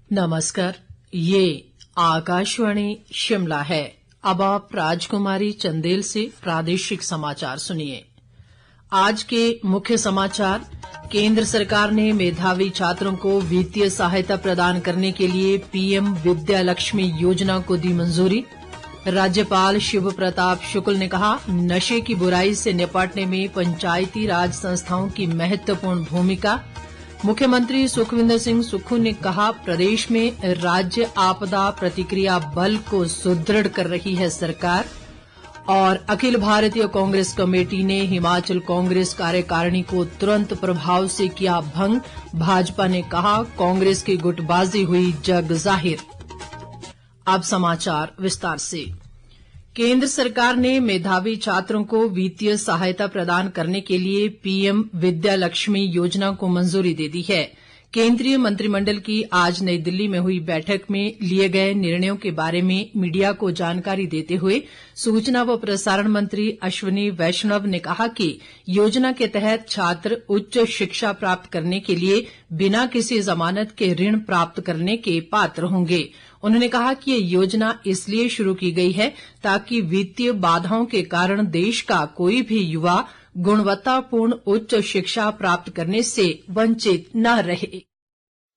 नमस्कार, ये आकाशवाणी शिमला है। अब आप राजकुमारी चंदेल से प्रादेशिक समाचार सुनिए। आज के मुख्य समाचार। केंद्र सरकार ने मेधावी छात्रों को वित्तीय सहायता प्रदान करने के लिए पीएम विद्या लक्ष्मी योजना को दी मंजूरी। राज्यपाल शिव प्रताप शुक्ल ने कहा, नशे की बुराई से निपटने में पंचायती राज संस्थाओं की महत्वपूर्ण भूमिका। मुख्यमंत्री सुखविंदर सिंह सुक्खू ने कहा, प्रदेश में राज्य आपदा प्रतिक्रिया बल को सुदृढ़ कर रही है सरकार। और अखिल भारतीय कांग्रेस कमेटी ने हिमाचल कांग्रेस कार्यकारिणी को तुरंत प्रभाव से किया भंग। भाजपा ने कहा, कांग्रेस की गुटबाजी हुई जग जाहिर। अब समाचार विस्तार से। केंद्र सरकार ने मेधावी छात्रों को वित्तीय सहायता प्रदान करने के लिए पीएम विद्या लक्ष्मी योजना को मंजूरी दे दी है। केंद्रीय मंत्रिमंडल की आज नई दिल्ली में हुई बैठक में लिए गए निर्णयों के बारे में मीडिया को जानकारी देते हुए सूचना व प्रसारण मंत्री अश्विनी वैष्णव ने कहा कि योजना के तहत छात्र उच्च शिक्षा प्राप्त करने के लिए बिना किसी जमानत के ऋण प्राप्त करने के पात्र होंगे। उन्होंने कहा कि ये योजना इसलिए शुरू की गई है ताकि वित्तीय बाधाओं के कारण देश का कोई भी युवा गुणवत्तापूर्ण उच्च शिक्षा प्राप्त करने से वंचित न रहे।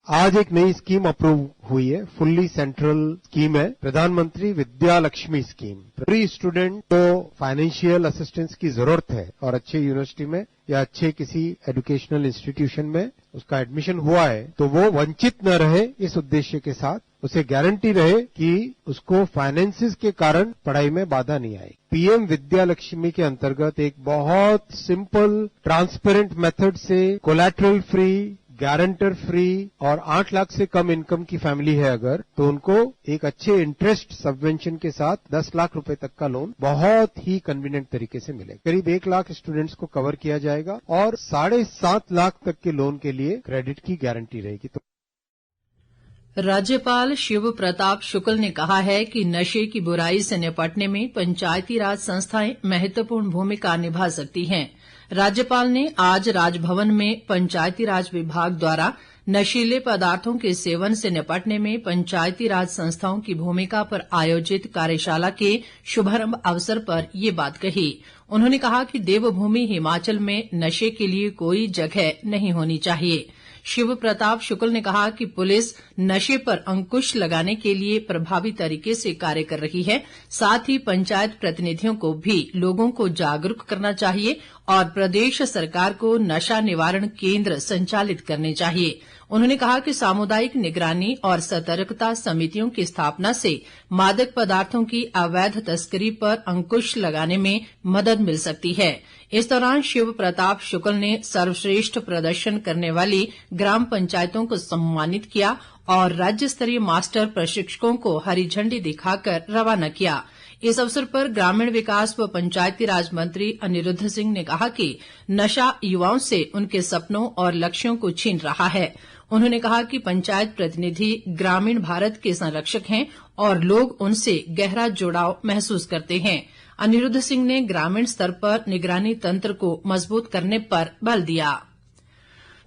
आज एक नई स्कीम अप्रूव हुई है, फुल्ली सेंट्रल स्कीम है, प्रधानमंत्री Vidya Lakshmi scheme. Pre student को फाइनेंशियल असिस्टेंस की जरूरत है और अच्छे यूनिवर्सिटी में या अच्छे किसी एजुकेशनल इंस्टीट्यूशन में उसका एडमिशन हुआ है तो वो वंचित न रहे। इस उद्देश्य के साथ उसे गारंटी रहे कि उसको फाइनेंसिस के कारण पढ़ाई में बाधा नहीं आए। पीएम विद्या लक्ष्मी के अंतर्गत एक बहुत सिंपल ट्रांसपेरेंट मेथड से कोलैटरल फ्री, गारंटर फ्री और 8 लाख से कम इनकम की फैमिली है अगर, तो उनको एक अच्छे इंटरेस्ट सबवेंशन के साथ 10 लाख रुपए तक का लोन बहुत ही कन्वीनियंट तरीके से मिलेगा। करीब 1 लाख स्टूडेंट्स को कवर किया जाएगा और 7.5 लाख तक के लोन के लिए क्रेडिट की गारंटी रहेगी। तो राज्यपाल शिव प्रताप शुक्ल ने कहा है कि नशे की बुराई से निपटने में पंचायती राज संस्थाएं महत्वपूर्ण भूमिका निभा सकती हैं। राज्यपाल ने आज राजभवन में पंचायती राज विभाग द्वारा नशीले पदार्थों के सेवन से निपटने में पंचायती राज संस्थाओं की भूमिका पर आयोजित कार्यशाला के शुभारंभ अवसर पर ये बात कही। उन्होंने कहा कि देवभूमि हिमाचल में नशे के लिए कोई जगह नहीं होनी चाहिए। शिव प्रताप शुक्ल ने कहा कि पुलिस नशे पर अंकुश लगाने के लिए प्रभावी तरीके से कार्य कर रही है। साथ ही पंचायत प्रतिनिधियों को भी लोगों को जागरूक करना चाहिए और प्रदेश सरकार को नशा निवारण केंद्र संचालित करने चाहिए। उन्होंने कहा कि सामुदायिक निगरानी और सतर्कता समितियों की स्थापना से मादक पदार्थों की अवैध तस्करी पर अंकुश लगाने में मदद मिल सकती है। इस दौरान शिव प्रताप शुक्ल ने सर्वश्रेष्ठ प्रदर्शन करने वाली ग्राम पंचायतों को सम्मानित किया और राज्य स्तरीय मास्टर प्रशिक्षकों को हरी झंडी दिखाकर रवाना किया। इस अवसर पर ग्रामीण विकास व पंचायती राज मंत्री अनिरुद्ध सिंह ने कहा कि नशा युवाओं से उनके सपनों और लक्ष्यों को छीन रहा है। उन्होंने कहा कि पंचायत प्रतिनिधि ग्रामीण भारत के संरक्षक हैं और लोग उनसे गहरा जुड़ाव महसूस करते हैं। अनिरुद्ध सिंह ने ग्रामीण स्तर पर निगरानी तंत्र को मजबूत करने पर बल दिया।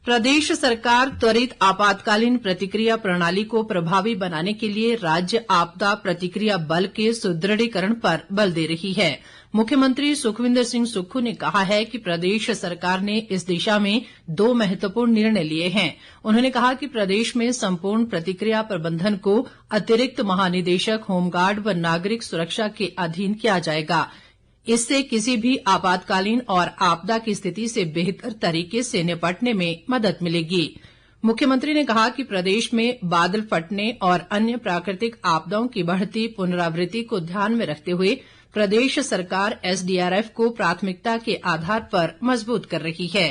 प्रदेश सरकार त्वरित आपातकालीन प्रतिक्रिया प्रणाली को प्रभावी बनाने के लिए राज्य आपदा प्रतिक्रिया बल के सुदृढ़ीकरण पर बल दे रही है। मुख्यमंत्री सुखविंदर सिंह सुक्खू ने कहा है कि प्रदेश सरकार ने इस दिशा में 2 महत्वपूर्ण निर्णय लिए हैं। उन्होंने कहा कि प्रदेश में संपूर्ण प्रतिक्रिया प्रबंधन को अतिरिक्त महानिदेशक होमगार्ड व नागरिक सुरक्षा के अधीन किया जाएगा। इससे किसी भी आपातकालीन और आपदा की स्थिति से बेहतर तरीके से निपटने में मदद मिलेगी। मुख्यमंत्री ने कहा कि प्रदेश में बादल फटने और अन्य प्राकृतिक आपदाओं की बढ़ती पुनरावृत्ति को ध्यान में रखते हुए प्रदेश सरकार एसडीआरएफ को प्राथमिकता के आधार पर मजबूत कर रही है।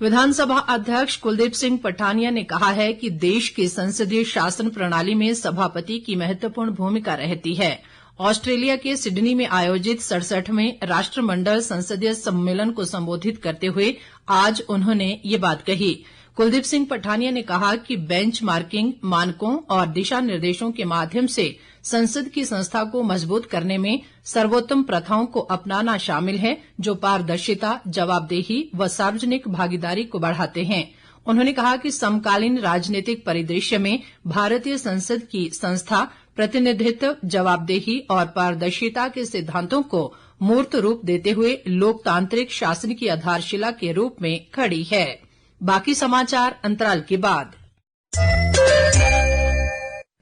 विधानसभा अध्यक्ष कुलदीप सिंह पठानिया ने कहा है कि देश की संसदीय शासन प्रणाली में सभापति की महत्वपूर्ण भूमिका रहती है। ऑस्ट्रेलिया के सिडनी में आयोजित 67वें राष्ट्रमंडल संसदीय सम्मेलन को संबोधित करते हुए आज उन्होंने ये बात कही। कुलदीप सिंह पठानिया ने कहा कि बेंच मार्किंग मानकों और दिशा निर्देशों के माध्यम से संसद की संस्था को मजबूत करने में सर्वोत्तम प्रथाओं को अपनाना शामिल है जो पारदर्शिता, जवाबदेही व सार्वजनिक भागीदारी को बढ़ाते हैं। उन्होंने कहा कि समकालीन राजनीतिक परिदृश्य में भारतीय संसद की संस्था प्रतिनिधित्व, जवाबदेही और पारदर्शिता के सिद्धांतों को मूर्त रूप देते हुए लोकतांत्रिक शासन की आधारशिला के रूप में खड़ी है। बाकी समाचार अंतराल के बाद।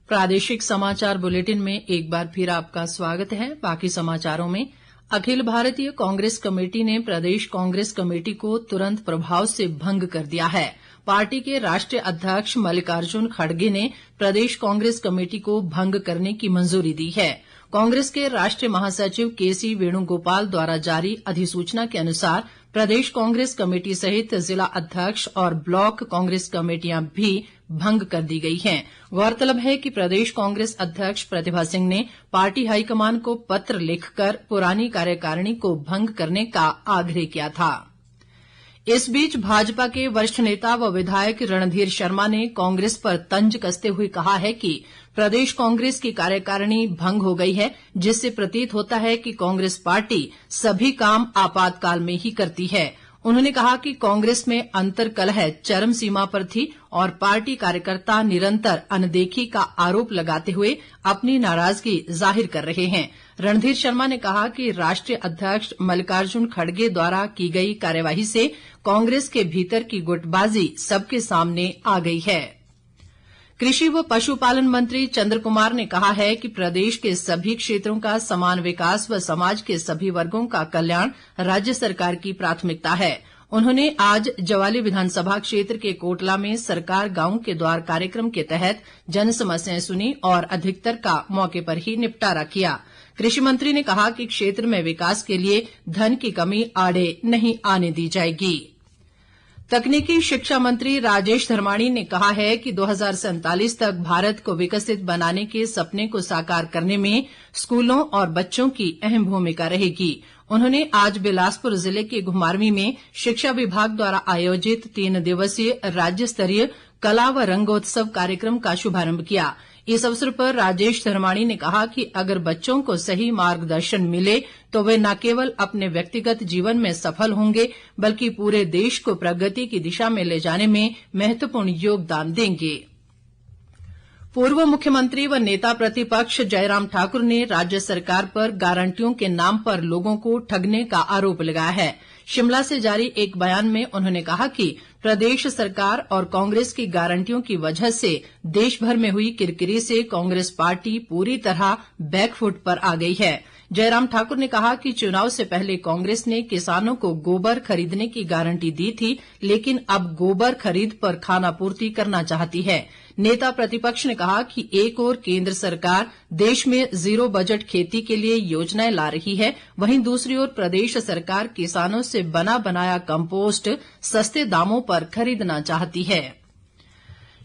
प्रादेशिक समाचार बुलेटिन में एक बार फिर आपका स्वागत है। बाकी समाचारों में अखिल भारतीय कांग्रेस कमेटी ने प्रदेश कांग्रेस कमेटी को तुरंत प्रभाव से भंग कर दिया है। पार्टी के राष्ट्रीय अध्यक्ष मल्लिकार्जुन खड़गे ने प्रदेश कांग्रेस कमेटी को भंग करने की मंजूरी दी है। कांग्रेस के राष्ट्रीय महासचिव केसी वेणुगोपाल द्वारा जारी अधिसूचना के अनुसार प्रदेश कांग्रेस कमेटी सहित जिला अध्यक्ष और ब्लॉक कांग्रेस कमेटियां भी भंग कर दी गई हैं। गौरतलब है कि प्रदेश कांग्रेस अध्यक्ष प्रतिभा सिंह ने पार्टी हाईकमान को पत्र लिखकर पुरानी कार्यकारिणी को भंग करने का आग्रह किया था। इस बीच भाजपा के वरिष्ठ नेता व विधायक रणधीर शर्मा ने कांग्रेस पर तंज कसते हुए कहा है कि प्रदेश कांग्रेस की कार्यकारिणी भंग हो गई है, जिससे प्रतीत होता है कि कांग्रेस पार्टी सभी काम आपातकाल में ही करती है। उन्होंने कहा कि कांग्रेस में अंतर्कलह चरम सीमा पर थी और पार्टी कार्यकर्ता निरंतर अनदेखी का आरोप लगाते हुए अपनी नाराजगी जाहिर कर रहे हैं। रणधीर शर्मा ने कहा कि राष्ट्रीय अध्यक्ष मल्लिकार्जुन खड़गे द्वारा की गई कार्यवाही से कांग्रेस के भीतर की गुटबाजी सबके सामने आ गई है। कृषि व पशुपालन मंत्री चंद्र कुमार ने कहा है कि प्रदेश के सभी क्षेत्रों का समान विकास व समाज के सभी वर्गों का कल्याण राज्य सरकार की प्राथमिकता है। उन्होंने आज ज्वाली विधानसभा क्षेत्र के कोटला में सरकार गांव के द्वार कार्यक्रम के तहत जन समस्याएं सुनी और अधिकतर का मौके पर ही निपटारा किया। कृषि मंत्री ने कहा कि क्षेत्र में विकास के लिए धन की कमी आड़े नहीं आने दी जाएगी। तकनीकी शिक्षा मंत्री राजेश धर्माणी ने कहा है कि 2047 तक भारत को विकसित बनाने के सपने को साकार करने में स्कूलों और बच्चों की अहम भूमिका रहेगी। उन्होंने आज बिलासपुर जिले के घुमारवीं में शिक्षा विभाग द्वारा आयोजित 3 दिवसीय राज्य स्तरीय कला व रंगोत्सव कार्यक्रम का शुभारंभ किया। इस अवसर पर राजेश धर्माणी ने कहा कि अगर बच्चों को सही मार्गदर्शन मिले तो वे न केवल अपने व्यक्तिगत जीवन में सफल होंगे बल्कि पूरे देश को प्रगति की दिशा में ले जाने में महत्वपूर्ण योगदान देंगे। पूर्व मुख्यमंत्री व नेता प्रतिपक्ष जयराम ठाकुर ने राज्य सरकार पर गारंटियों के नाम पर लोगों को ठगने का आरोप लगाया है। शिमला से जारी एक बयान में उन्होंने कहा कि प्रदेश सरकार और कांग्रेस की गारंटियों की वजह से देश भर में हुई किरकिरी से कांग्रेस पार्टी पूरी तरह बैकफुट पर आ गई है। जयराम ठाकुर ने कहा कि चुनाव से पहले कांग्रेस ने किसानों को गोबर खरीदने की गारंटी दी थी, लेकिन अब गोबर खरीद पर खानापूर्ति करना चाहती है। नेता प्रतिपक्ष ने कहा कि एक ओर केंद्र सरकार देश में जीरो बजट खेती के लिए योजनाएं ला रही है, वहीं दूसरी ओर प्रदेश सरकार किसानों से बना बनाया कंपोस्ट सस्ते दामों पर खरीदना चाहती है।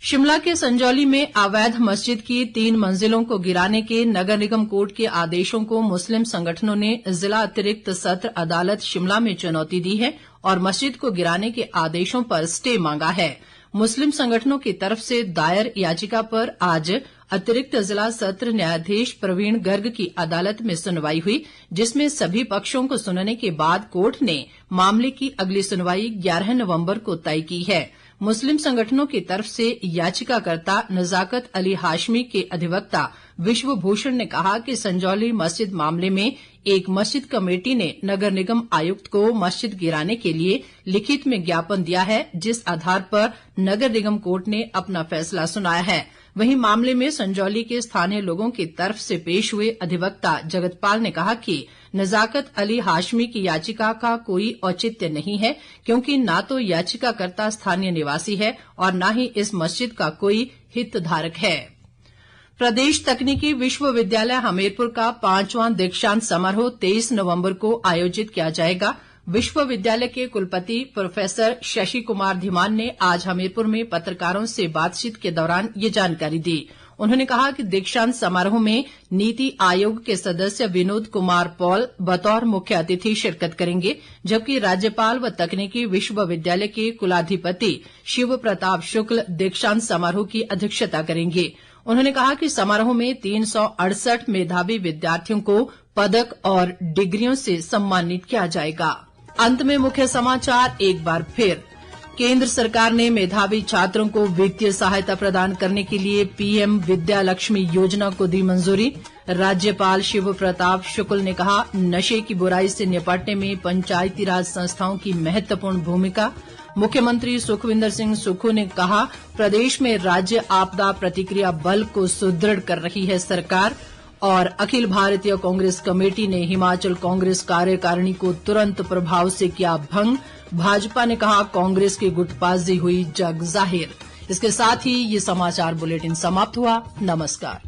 शिमला के संजौली में अवैध मस्जिद की 3 मंजिलों को गिराने के नगर निगम कोर्ट के आदेशों को मुस्लिम संगठनों ने जिला अतिरिक्त सत्र अदालत शिमला में चुनौती दी है और मस्जिद को गिराने के आदेशों पर स्टे मांगा है। मुस्लिम संगठनों की तरफ से दायर याचिका पर आज अतिरिक्त जिला सत्र न्यायाधीश प्रवीण गर्ग की अदालत में सुनवाई हुई, जिसमें सभी पक्षों को सुनने के बाद कोर्ट ने मामले की अगली सुनवाई 11 नवंबर को तय की है। मुस्लिम संगठनों की तरफ से याचिकाकर्ता नजाकत अली हाशमी के अधिवक्ता विश्व भूषण ने कहा कि संजौली मस्जिद मामले में एक मस्जिद कमेटी ने नगर निगम आयुक्त को मस्जिद गिराने के लिए लिखित में ज्ञापन दिया है, जिस आधार पर नगर निगम कोर्ट ने अपना फैसला सुनाया है। वहीं मामले में संजौली के स्थानीय लोगों की तरफ से पेश हुए अधिवक्ता जगतपाल ने कहा कि नजाकत अली हाशमी की याचिका का कोई औचित्य नहीं है, क्योंकि न तो याचिकाकर्ता स्थानीय निवासी है और न ही इस मस्जिद का कोई हितधारक है। प्रदेश तकनीकी विश्वविद्यालय हमीरपुर का 5वां दीक्षांत समारोह 23 नवंबर को आयोजित किया जाएगा। विश्वविद्यालय के कुलपति प्रोफेसर शशि कुमार धीमान ने आज हमीरपुर में पत्रकारों से बातचीत के दौरान ये जानकारी दी। उन्होंने कहा कि दीक्षांत समारोह में नीति आयोग के सदस्य विनोद कुमार पॉल बतौर मुख्य अतिथि शिरकत करेंगे, जबकि राज्यपाल व तकनीकी विश्वविद्यालय के कुलाधिपति शिव प्रताप शुक्ल दीक्षांत समारोह की अध्यक्षता करेंगे। उन्होंने कहा कि समारोह में 368 मेधावी विद्यार्थियों को पदक और डिग्रियों से सम्मानित किया जाएगा। अंत में मुख्य समाचार एक बार फिर। केंद्र सरकार ने मेधावी छात्रों को वित्तीय सहायता प्रदान करने के लिए पीएम विद्या लक्ष्मी योजना को दी मंजूरी। राज्यपाल शिव प्रताप शुक्ल ने कहा, नशे की बुराई से निपटने में पंचायती राज संस्थाओं की महत्वपूर्ण भूमिका। मुख्यमंत्री सुखविंदर सिंह सुक्खू ने कहा, प्रदेश में राज्य आपदा प्रतिक्रिया बल को सुदृढ़ कर रही है सरकार। और अखिल भारतीय कांग्रेस कमेटी ने हिमाचल कांग्रेस कार्यकारिणी को तुरंत प्रभाव से किया भंग। भाजपा ने कहा, कांग्रेस की गुटबाजी हुई जग जाहिर। इसके साथ ही ये समाचार बुलेटिन समाप्त हुआ। नमस्कार।